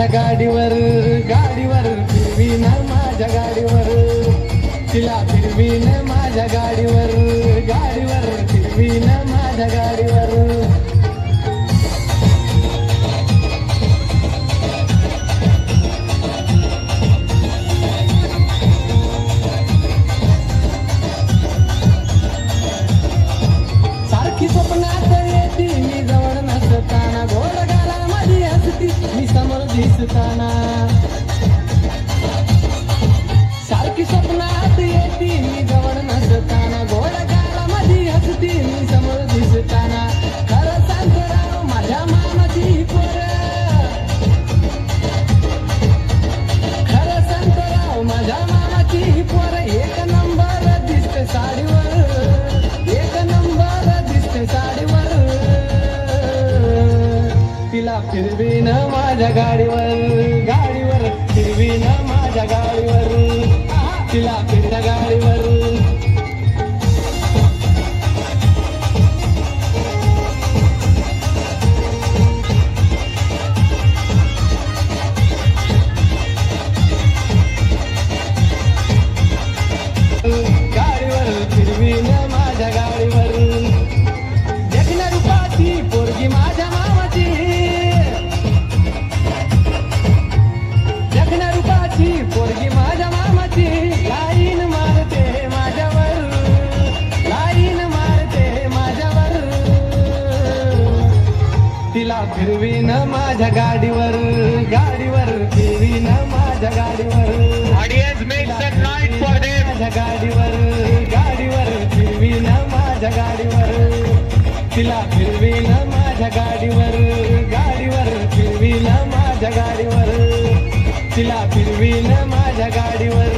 माझ्या गाडीवर गाडीवर फिरवीन माझ्या गाडीवर तिला फिरवीन माझ्या गाडीवर गाडीवर फिरवीन माझ्या गाडीवर सारखी स्वप्नात येती मी जवळ नसताना गोड गालामध्ये हसती मी समोर दिसताना सारखी स्वप्नात येती मी जवळ नसताना गोड गालामध्ये हसती मी समोर दिसताना खरं सांगतो राव माझ्या मामाची पोर खरं सांगतो राव माझ्या मामाची पोर एक नंबर दिसते साडीवर एक नंबर दिसते साडीवर तिला फिरवीन माझ्या गाडीवर गाडीवर फिरवीन माझ्या गाडीवर तिला फिरण्या गाडीवर गाडीवर फिरवीन माझ्या गाडीवर देखण्या रूपाची पोरगी माझ्या मामाची देखण्या रूपाची पोरगी माझ्या मामाची लाईन मारते माझ्यावर लाईन मारते माझ्यावर तिला फिरवीन माझ्या गाडीवर गाडीवर फिरवीन माझ्या गाडीवर Audience, make some noise for them. माझ्या गाडीवर गाडीवर फिरवीन माझ्या गाडीवर तिला फिरवीन माझ्या गाडीवर गाडीवर फिरवीन माझ्या गाडीवर तिला फिरवीन माझ्या गाडीवर